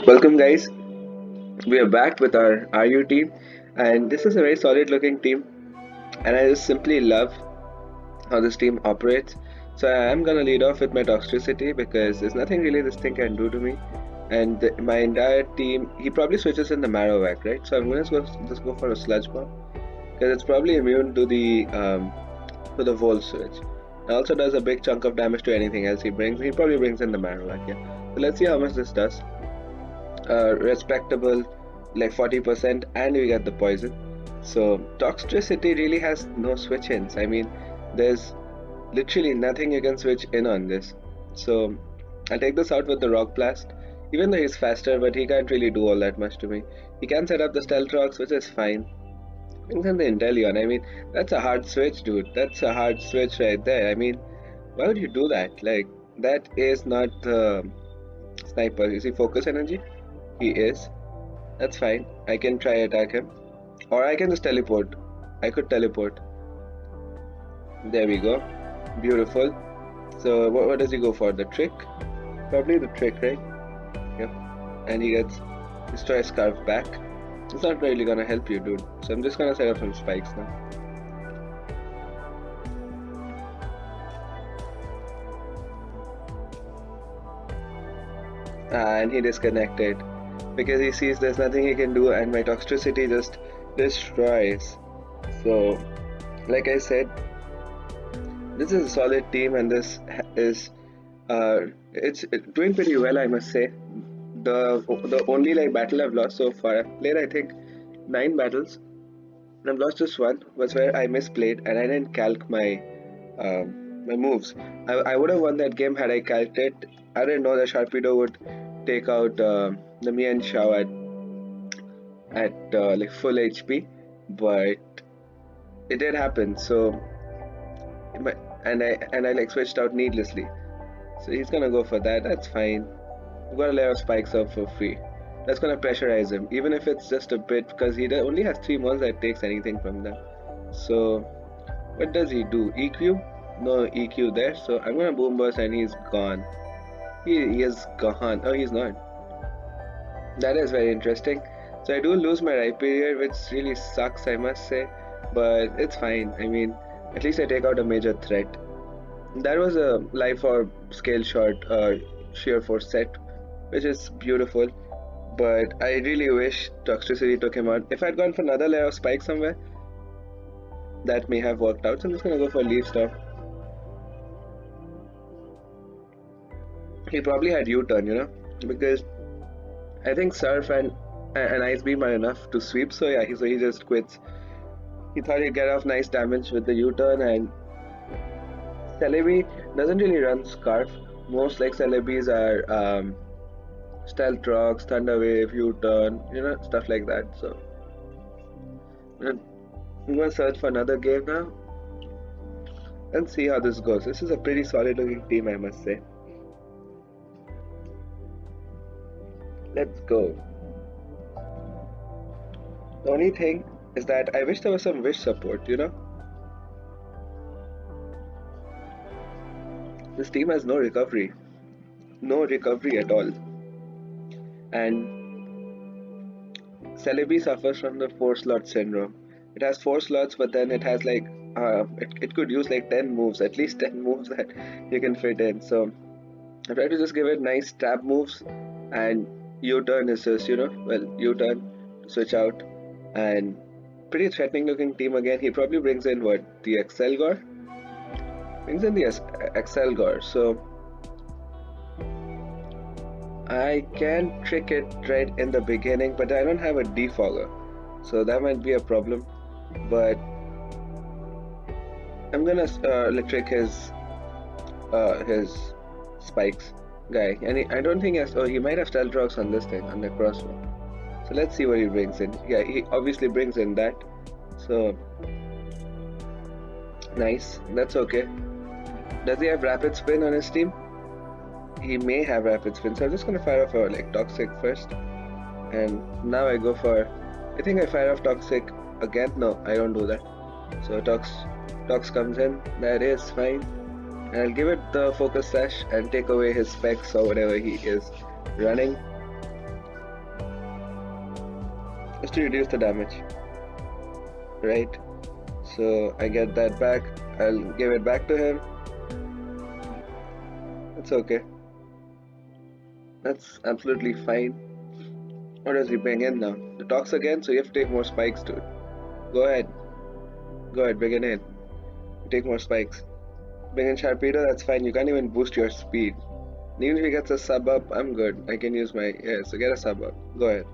Welcome guys, we are back with our RU team and this is a very solid looking team and I just simply love how this team operates. So I am gonna lead off with my Toxtricity because there's nothing really this thing can do to me, and my entire team, he probably switches in the Marowak, right? So I'm gonna just go for a Sludge Bomb because it's probably immune to the Volt Switch. It also does a big chunk of damage to anything else he brings. He probably brings in the Marowak, yeah. So let's see how much this does. Respectable, like 40%, and we get the poison. So Toxtricity really has no switch ins. I mean, there's literally nothing you can switch in on this. So I'll take this out with the Rock Blast. Even though he's faster, but he can't really do all that much to me. He can set up the Stealth Rocks, which is fine. Brings in the Inteleon. I mean, that's a hard switch, dude. That's a hard switch right there. I mean, why would you do that? Like, that is not the sniper. Is he focus energy? He is. That's fine. I can try attack him. Or I can just teleport. I could teleport. There we go. Beautiful. So what does he go for? The trick? Probably the trick, right? Yep. And he gets Destroy Scarf back. It's not really gonna help you, dude. So I'm just gonna set up some spikes now. And he disconnected because he sees there's nothing he can do and my Toxtricity just destroys. So like I said, this is a solid team and this is it's doing pretty well, I must say. The only like battle I've lost so far, I've played I think 9 battles and I've lost just one, was where I misplayed and I didn't calc my my moves. I would have won that game had I calced it. I didn't know that Sharpedo would take out the Mian Shao at like full HP, but it did happen. So and I like switched out needlessly. So he's gonna go for that. That's fine. We've got a layer of spikes up for free. That's gonna pressurize him, even if it's just a bit, because he only has 3 moves that takes anything from them. So what does he do? EQ? No EQ there. So I'm gonna Boomburst and he's gone. He is gone. Oh, he's not. That is very interesting. So I do lose my Rhyperior, which really sucks, I must say, but it's fine. I mean, at least I take out a major threat. That was a Life Orb Scale Shot Sheer Force set, which is beautiful, but I really wish Toxtricity took him out. If I'd gone for another layer of spike somewhere, that may have worked out. So I'm just gonna go for Leaf Storm. He probably had U-turn, you know, because I think Surf and Ice Beam are enough to sweep. So yeah, so he just quits. He thought he'd get off nice damage with the U-turn, and Celebi doesn't really run Scarf. Most like Celebis are Stealth Rocks, Thunder Wave, U-turn, you know, stuff like that. So I'm gonna search for another game now and see how this goes. This is a pretty solid looking team, I must say. Let's go. The only thing is that I wish there was some wish support, you know. This team has no recovery at all, and Celebi suffers from the 4-slot syndrome. It has 4 slots, but then it has like it could use like 10 moves, at least 10 moves that you can fit in. So I try to just give it nice stab moves, and U-turn is just, you know, well, U-turn, switch out, and pretty threatening looking team again. He probably brings in what, the Excelgor? Brings in the Excelgor, so I can trick it right in the beginning, but I don't have a defogger, so that might be a problem. But I'm gonna trick his spikes guy, and I don't think he has. Oh, he might have Stealth Rocks on this thing, on the crossbow. So let's see what he brings in. Yeah, he obviously brings in that. So nice. That's okay. Does he have Rapid Spin on his team? He may have Rapid Spin. So I'm just gonna fire off a like Toxic first, and now I go for. I think I fire off Toxic again. No, I don't do that. So Tox comes in. That is fine. And I'll give it the Focus Sash and take away his specs or whatever he is running. just to reduce the damage, right? So I get that back. I'll give it back to him. It's okay. That's absolutely fine. What does he bring in now? The Tox again, so you have to take more spikes, dude. Go ahead. Go ahead, bring it in. Take more spikes. Bring in Sharpedo, that's fine. You can't even boost your speed. Even if he gets a sub up, I'm good. I can use my... Yeah, so get a sub up. Go ahead.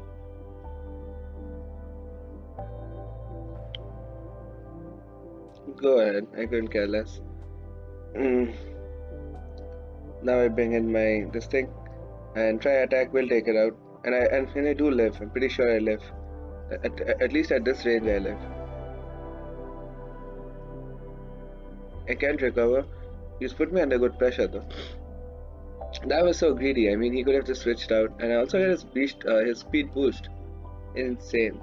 Go ahead. I couldn't care less. Now I bring in my... this thing. And try attack will take it out. And I do live. I'm pretty sure I live. At least at this range I live. I can't recover. He's put me under good pressure though. That was so greedy. I mean, he could have just switched out. And I also got his speed boost. Insane.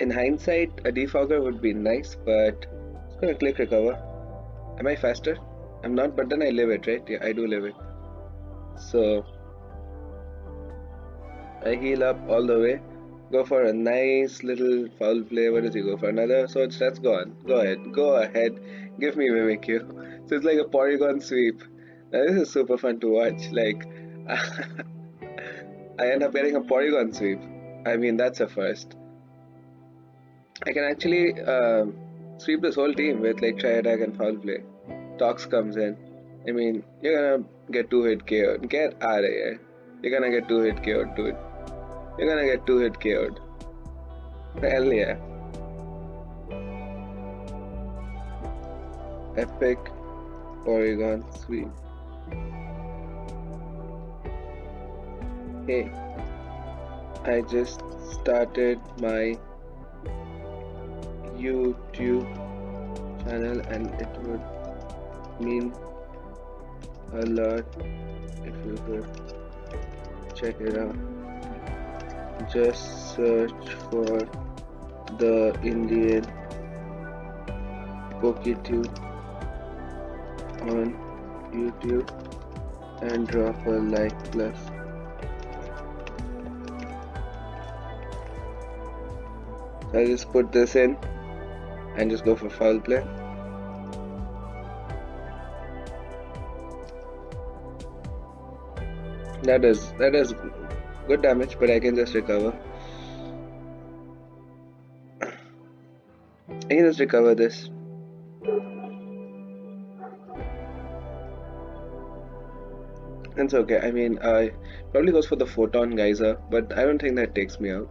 In hindsight, a defogger would be nice, but it's gonna click recover. Am I faster? I'm not, but then I live it, right? Yeah, I do live it. So I heal up all the way. Go for a nice little foul play. What does he go for? Another sword? That's gone. Go ahead. Go ahead. Give me Mimikyu. So it's like a Porygon sweep. Now this is super fun to watch. Like I end up getting a Porygon sweep. I mean, that's a first. I can actually sweep this whole team with like Tri Attack and Foul Play. Tox comes in. I mean, you're gonna get 2-hit KO'd. Get out of here. You're gonna get 2-hit KO'd, dude. You're gonna get 2-hit KO'd. Hell yeah. Epic Porygon sweep. Hey, I just started my YouTube channel and it would mean a lot if you could check it out. Just search for the Indian PokeTube on YouTube and drop a like plus. So I just put this in and just go for foul play. That is good damage, but I can just recover. I can just recover this. It's okay. I mean, probably goes for the Photon Geyser, but I don't think that takes me out.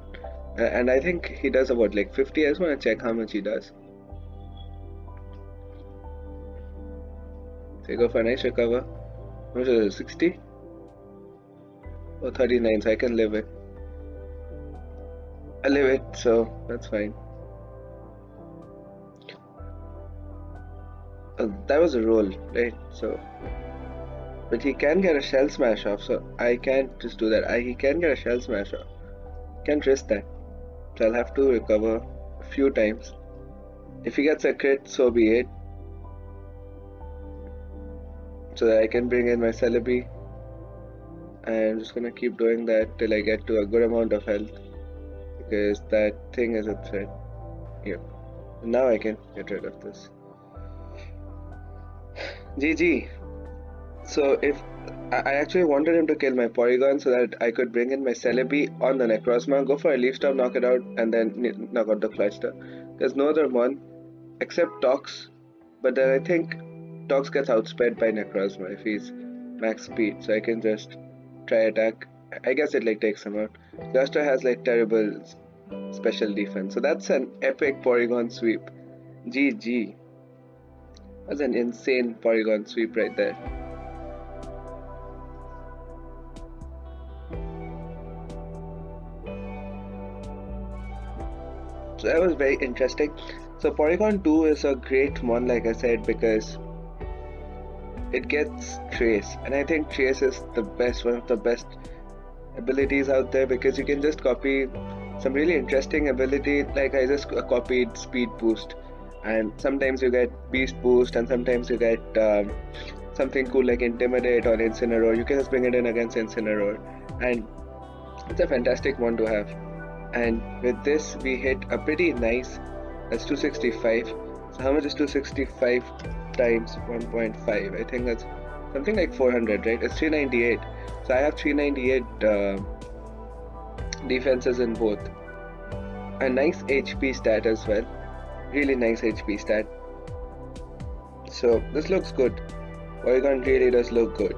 And I think he does about like 50. I just want to check how much he does. So you go for a nice recover. How much is it? 60? Oh, 39, so I can live it. I live it, so that's fine. That was a roll, right? So, but he can get a shell smash off, so I can't just do that. He can get a shell smash off. Can't risk that. So I'll have to recover a few times. If he gets a crit, so be it. So that I can bring in my Celebi. And I'm just gonna keep doing that till I get to a good amount of health. Because that thing is a threat. Yep. Now I can get rid of this. GG. So if I actually wanted him to kill my Porygon so that I could bring in my Celebi on the Necrozma, go for a Leaf Storm, knock it out, and then knock out the Cluster. There's no other one except Tox, but then I think Tox gets outsped by Necrozma if he's max speed, so I can just try attack. I guess it like takes him out. Cluster has like terrible special defense, so that's an epic Porygon sweep. GG. That's an insane Porygon sweep right there. So that was very interesting. So Porygon2 is a great mon, like I said, because it gets Trace, and I think Trace is one of the best abilities out there, because you can just copy some really interesting ability. Like I just copied Speed Boost, and sometimes you get Beast Boost, and sometimes you get something cool like Intimidate or Incineroar, you can just bring it in against Incineroar, and it's a fantastic one to have. And with this, we hit a pretty nice. That's 265. So how much is 265 times 1.5? I think that's something like 400, right? It's 398. So I have 398 defenses in both. A nice HP stat as well. Really nice HP stat. So this looks good. Porygon really does look good.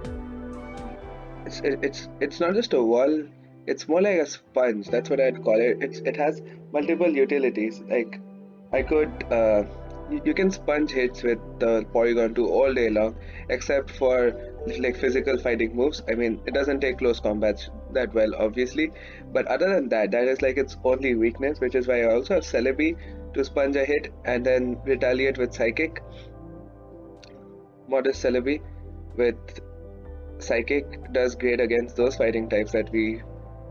It's not just a wall. It's more like a sponge. That's what I'd call it. It has multiple utilities. Like I could you can sponge hits with the Porygon2 all day long, except for like physical fighting moves. I mean, it doesn't take close combats that well, obviously. But other than that, that is like its only weakness, which is why I also have Celebi to sponge a hit and then retaliate with Psychic. Modest Celebi with Psychic does great against those fighting types that we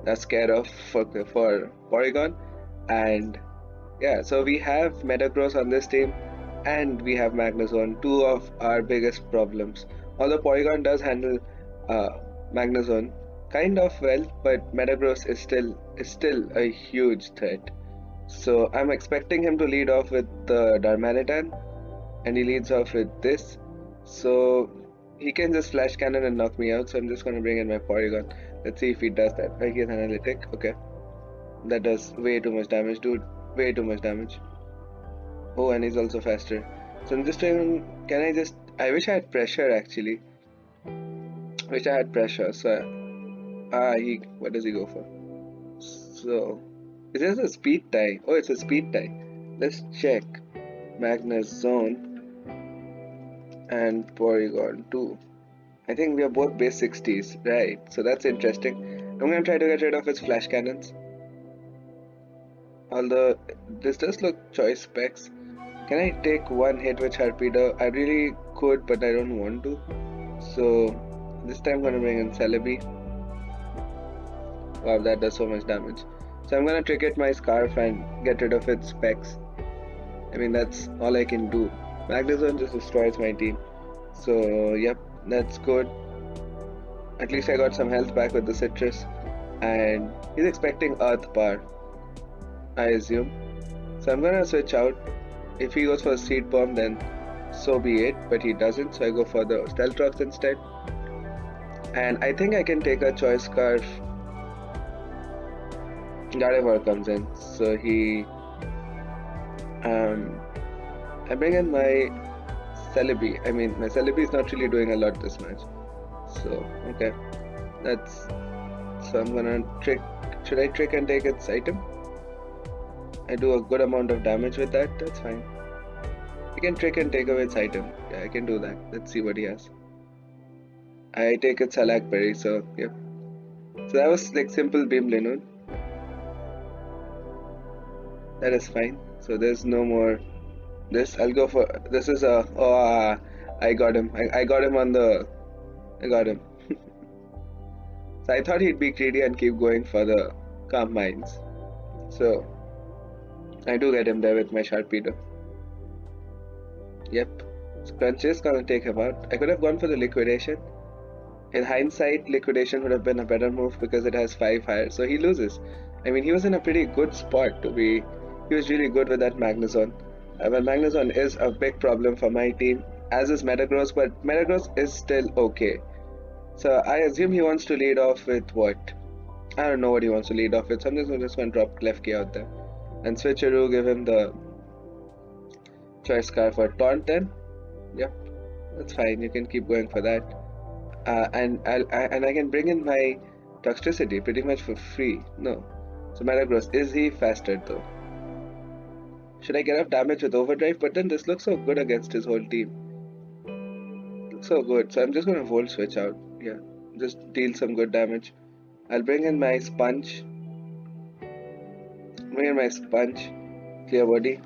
are scared of for Porygon. And yeah, so we have Metagross on this team, and we have Magnezone, two of our biggest problems. Although Porygon does handle Magnezone kind of well, but Metagross is still a huge threat. So I'm expecting him to lead off with the Darmanitan, and he leads off with this. So he can just Flash Cannon and knock me out. So I'm just gonna bring in my Porygon. Let's see if he does that. He is analytic. Okay, that does way too much damage, dude. Way too much damage. Oh, and he's also faster. So I'm just trying. Can I just? I wish I had pressure actually. Wish I had pressure. So what does he go for? So is this a speed tie? Oh, it's a speed tie. Let's check. Magnezone and Porygon2. I think we are both base 60s, right? So that's interesting. I'm gonna try to get rid of his flash cannons. Although this does look choice specs. Can I take one hit with Sharpedo? I really could, but I don't want to. So this time I'm gonna bring in Celebi. Wow, that does so much damage. So I'm gonna trick it my Scarf and get rid of its specs. I mean, that's all I can do. Magnezone just destroys my team. So yep, that's good. At least I got some health back with the citrus. And he's expecting Earth Power, I assume. So I'm gonna switch out. If he goes for a Seed Bomb, then so be it. But he doesn't, so I go for the Stealth Rocks instead. And I think I can take a Choice Scarf. Gardevoir comes in. So he... I bring in my Celebi. I mean, my Celebi is not really doing a lot this match. So, okay. So I'm gonna trick. Should I trick and take its item? I do a good amount of damage with that. That's fine. I can trick and take away its item. Yeah, I can do that. Let's see what he has. I take its Salak Berry. So, yep. So that was like simple Beam Linoon. That is fine. So there's no more. This I'll go for. This is a. Oh, I got him. I got him on the. I got him. So I thought he'd be greedy and keep going for the Calm Minds. So I do get him there with my Sharpedo. Yep. Crunch is gonna take him out. I could have gone for the Liquidation. In hindsight, Liquidation would have been a better move because it has 5 higher. So he loses. I mean, he was in a pretty good spot to be. He was really good with that Magnezone. Well, Magnezone is a big problem for my team, as is Metagross, but Metagross is still okay. So I assume he wants to lead off with what? I don't know what he wants to lead off with, so I'm just going to drop Klefki out there. And Switcheroo, give him the Choice Scarf for Taunt then. Yep, that's fine, you can keep going for that. And I can bring in my Toxtricity pretty much for free. No. So Metagross, is he faster though? Should I get up damage with Overdrive? But then this looks so good against his whole team. Looks so good. So I'm just going to Volt Switch out. Yeah. Just deal some good damage. I'll bring in my Sponge. Bring in my Sponge. Clear Body.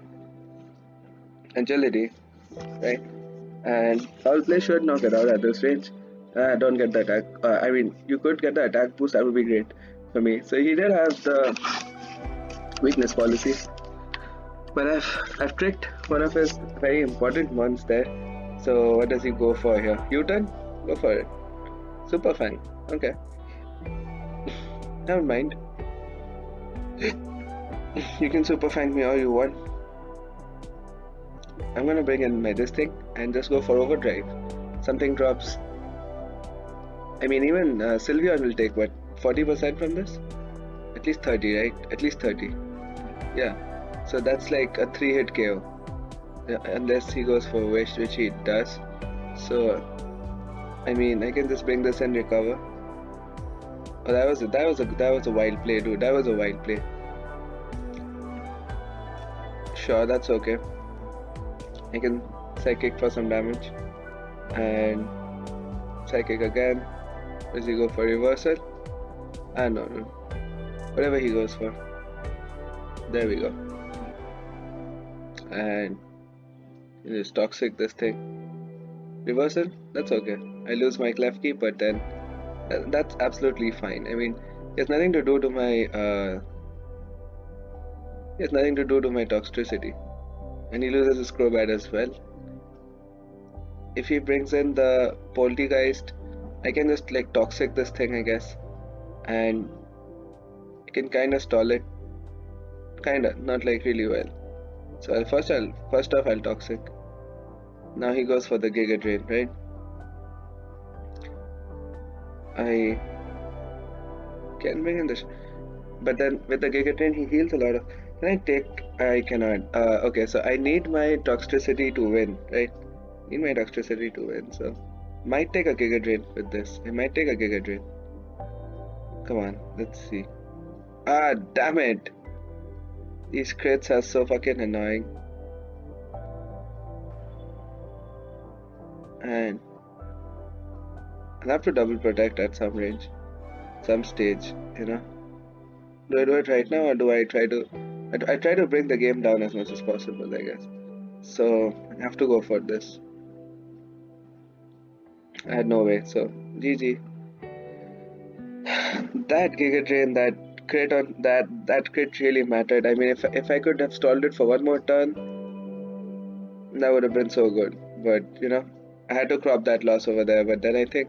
Agility. Right? And Foul Play should knock it out at this range. Don't get the attack. I mean, you could get the attack boost. That would be great for me. So he did have the weakness policy. But I've tricked one of his very important ones there. So what does he go for here? U-turn? Go for it. Super Fang. Okay. Never mind. You can Super Fang me all you want. I'm gonna bring in my this thing and just go for Overdrive. Something drops. I mean, even Sylveon will take what, 40% from this? At least 30, right? At least 30. Yeah. So that's like a 3-hit KO. Unless he goes for Wish, which he does. So, I mean, I can just bring this and recover. Oh, that was a wild play, dude. That was a wild play. Sure, that's okay. I can Psychic for some damage. And Psychic again. Does he go for reversal? Ah, no. Whatever he goes for. There we go. And just Toxic this thing. Reversal? That's okay. I lose my Klefki, but then that's absolutely fine. I mean, it has nothing to do to my Toxtricity. And he loses his Crobat as well. If he brings in the Poltergeist, I can just like Toxic this thing, I guess. And I can kinda stall it. Kinda, not like really well. So first off I'll Toxic. Now he goes for the Giga Drain, right? I can bring in this, but then with the Giga Drain he heals a lot of. Can I take? I cannot. Okay, so I need my Toxtricity to win, right? Need my Toxtricity to win. So might take a Giga Drain with this. I might take a Giga Drain. Come on, let's see. Ah, damn it! These crits are so fucking annoying. And I'll have to double protect at some range, some stage, you know. Do I do it right now, or do I try to? I try to bring the game down as much as possible, I guess. So I have to go for this. I had no way. So GG. That Giga Drain, that crit really mattered. I mean, if I could have stalled it for one more turn, that would have been so good. But you know, I had to crop that loss over there. But then I think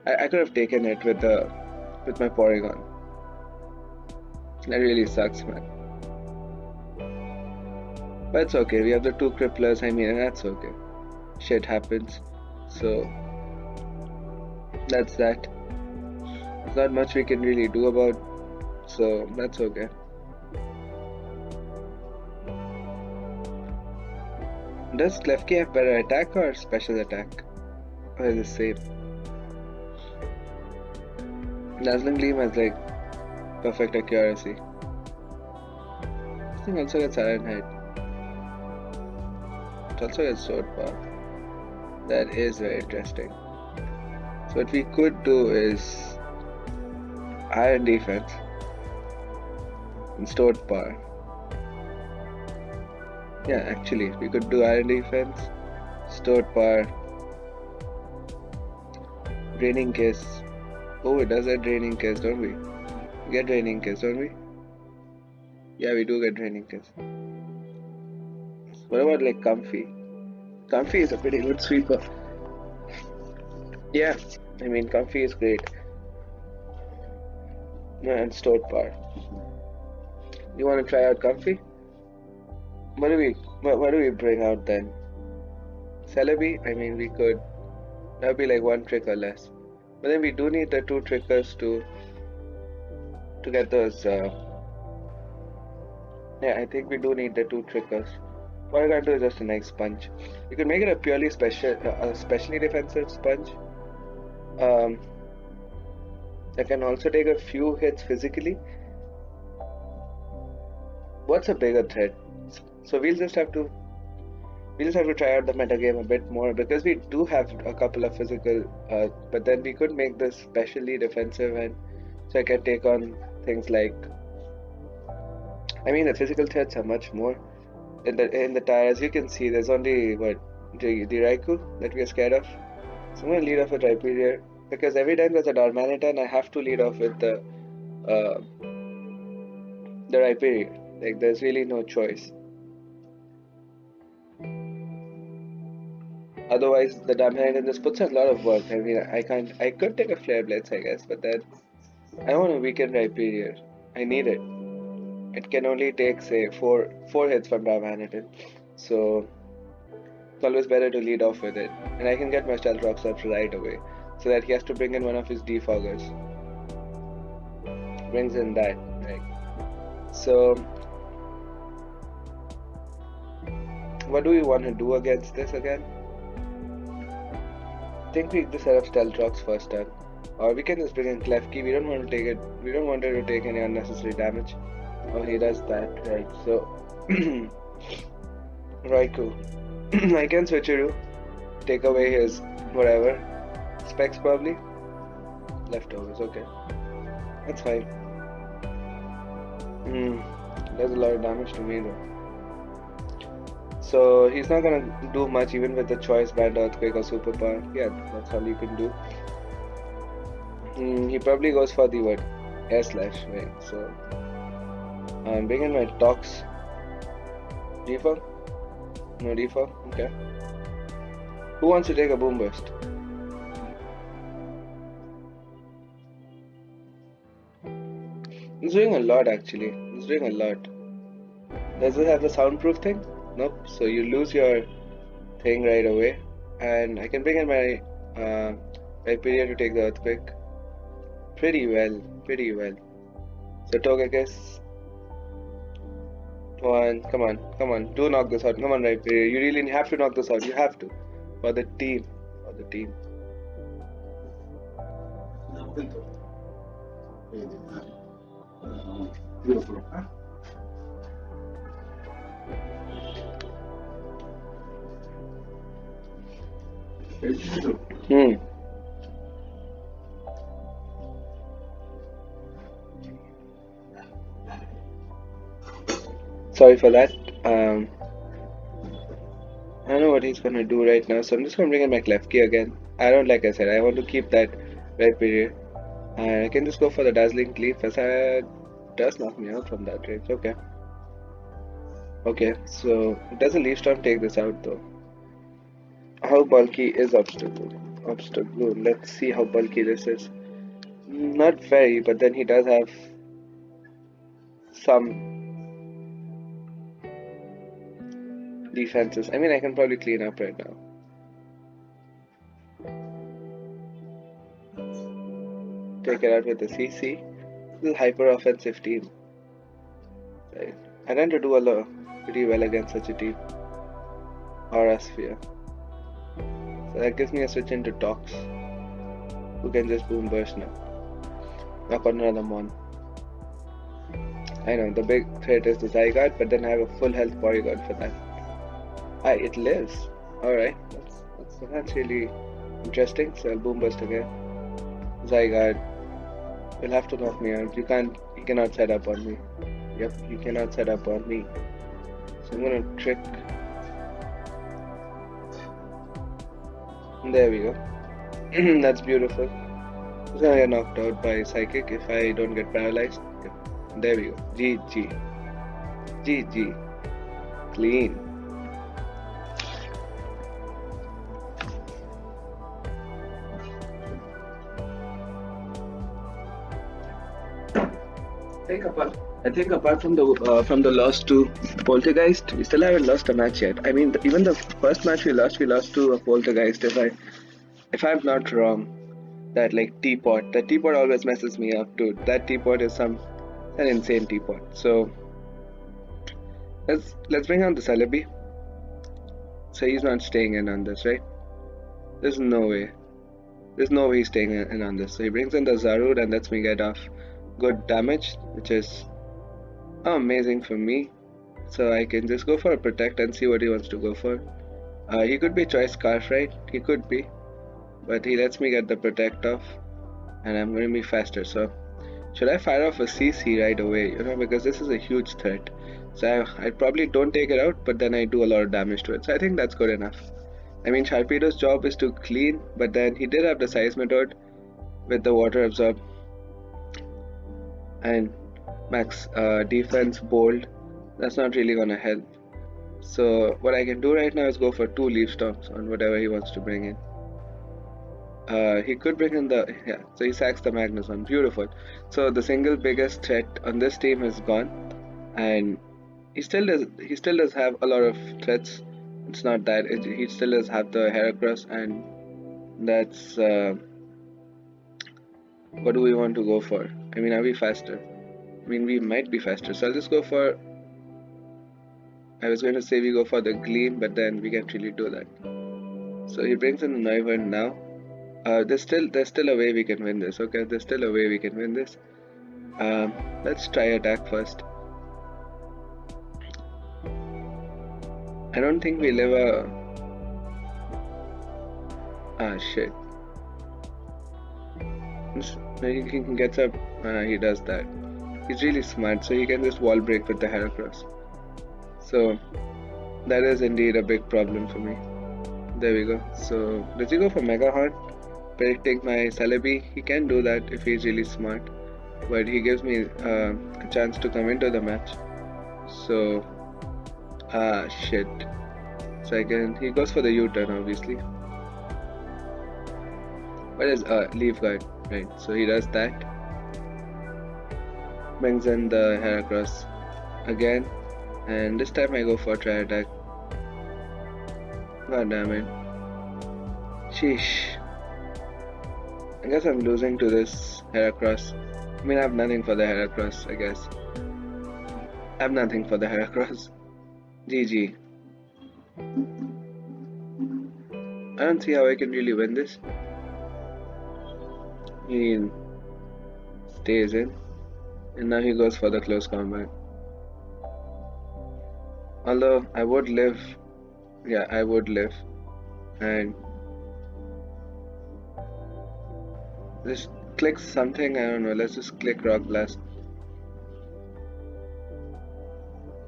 I could have taken it with my Porygon. That really sucks, man. But it's okay. We have the 2 cripplers. I mean, that's okay. Shit happens. So that's that. There's not much we can really do about. So that's okay. Does Klefki have better attack or special attack? Or is it the same? Dazzling Gleam has like perfect accuracy. This thing also gets Iron Head. It also gets Sword Power. That is very interesting. So what we could do is Iron Defense and Sword Power. Yeah, actually, we could do Iron Defense, Sword Power, Draining Kiss. Oh, it does get Draining Kiss, don't we? We get Draining Kiss, don't we? Yeah, we do get Draining Kiss. What about like Comfy? Comfy is a pretty good sweeper. Yeah, I mean Comfy is great. Yeah, and Stored Power. You want to try out Comfy? What do we bring out then? Celebi? I mean, we could. That would be like 1 trick or less. But then we do need the 2 trickers to get those. Yeah, I think we do need the 2 trickers. Porygon2 is just a nice sponge. You could make it a purely specially defensive sponge. That can also take a few hits physically. What's a bigger threat? So we'll just have to try out the metagame a bit more, because we do have a couple of physical, but then we could make this specially defensive, and so I can take on things like. I mean, the physical threats are much more in the tire. As you can see, there's only the Raikou that we are scared of. So I'm gonna lead off with Rhyperior, because every time there's a Darmanitan, I have to lead off with the Rhyperior. Like, there's really no choice. Otherwise, the Damn just puts in a lot of work. I mean, I could take a Flare Blitz, I guess, but then I want to weaken Rhyperior. I need it. It can only take, say, four hits from Damn. So it's always better to lead off with it. And I can get my Stealth Rocks up right away. So that he has to bring in one of his Defoggers. Brings in that, right? So what do we want to do against this again? I think we just set up Stealth Rocks first turn. Or we can just bring in Klefki. We don't want to take it. We don't want it to take any unnecessary damage. Oh, he does that, right? So, Raikou. I can Switcheroo. Take away his whatever. Specs probably. Leftovers, okay. That's fine. Does a lot of damage to me though. So he's not gonna do much even with the choice band, earthquake or superpower. Yeah, that's all you can do. He probably goes for the what? Air slash, right? So I'm bringing my Tox. Defog? No defog? Okay. Who wants to take a Boomburst? He's doing a lot actually. He's doing a lot. Does it have the soundproof thing? Nope. So you lose your thing right away. And I can bring in my Rhyperior to take the earthquake. Pretty well. So Togekiss. Come on. Do knock this out. Come on, Rhyperior. You really have to knock this out. You have to. For the team. Sorry for that. I don't know what he's gonna do right now, so I'm just gonna bring in my Klefki again. Like I said, I want to keep that Rhyperior. And I can just go for the Dazzling Gleam. Facade does knock me out from that range. Okay, so does a Leaf Storm take this out though? How bulky is Obstacle? Let's see how bulky this is. Not very, but then he does have some defenses. I mean, I can probably clean up right now. Take it out with the CC. This is hyper offensive team. Right. I tend to do pretty well against such a team. Aura Sphere. So that gives me a switch into Tox, who can just Boomburst now. Knock on another Mon. I know, the big threat is the Zygarde, but then I have a full health Porygon for that. It lives. Alright, that's really interesting. So I'll Boomburst again. Zygarde will have to knock me out. You cannot set up on me. Yep, you cannot set up on me. So I'm gonna trick. There we go. That's beautiful. I'm gonna get knocked out by Psychic if I don't get paralyzed. Yep. There we go. GG. Clean. I think apart from the loss to Poltergeist, we still haven't lost a match yet. I mean, even the first match we lost to a Poltergeist. If I'm not wrong, that like teapot. That teapot always messes me up, dude. That teapot is an insane teapot. So let's bring on the Celebi. So he's not staying in on this, right? There's no way. There's no way he's staying in on this. So he brings in the Zarude and lets me get off good damage, which is amazing for me. So I can just go for a Protect and see what he wants to go for. He could be Choice Scarf, right? He could be. But he lets me get the Protect off. And I'm going to be faster. So should I fire off a CC right away? Because this is a huge threat. So I probably don't take it out, but then I do a lot of damage to it. So I think that's good enough. I mean, Sharpedo's job is to clean, but then he did have the Seismitoad with the Water Absorb and max defense bold. That's not really gonna help. So what I can do right now is go for 2 Leaf Storms on whatever he wants to bring in. He could bring in the, yeah, so he sacks the Magnezone. Beautiful. So the single biggest threat on this team is gone, and he still does have a lot of threats. It's not that he still does have the Heracross, and that's what do we want to go for? I mean, are we faster? I mean, we might be faster. So I'll just go for. I was going to say we go for the Gleam, but then we can't really do that. So he brings in the Noivern now. There's still a way we can win this. Okay, there's still a way we can win this. Let's try attack first. I don't think we'll ever. Ah, shit. He gets up. He does that. He's really smart, so he can just wall break with the Heracross. So that is indeed a big problem for me. There we go. So does he go for Mega Horn? Predicting my Celebi? He can do that if he's really smart, but he gives me a chance to come into the match. So shit. So he goes for the U-turn obviously. What is Leaf Guard? Right, so he does that. Brings in the Heracross again, and this time I go for Tri Attack. God damn it. Sheesh. I guess I'm losing to this Heracross. I mean, I have nothing for the Heracross, I guess. I have nothing for the Heracross. GG. I don't see how I can really win this. He stays in, and now he goes for the close combat. Although I would live, yeah, I would live, and just click something, I don't know, let's just click Rock Blast.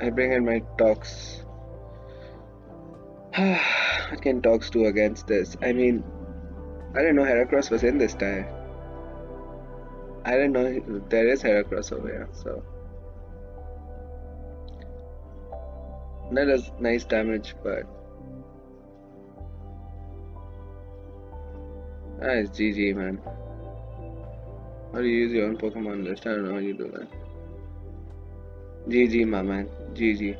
I bring in my Tox. What can Tox do against this? I mean, I didn't know Heracross was in this tie. I didn't know there is Heracross over here, so that does nice damage, but it's GG, man. How do you use your own Pokemon list? I don't know how you do that. GG, my man. GG.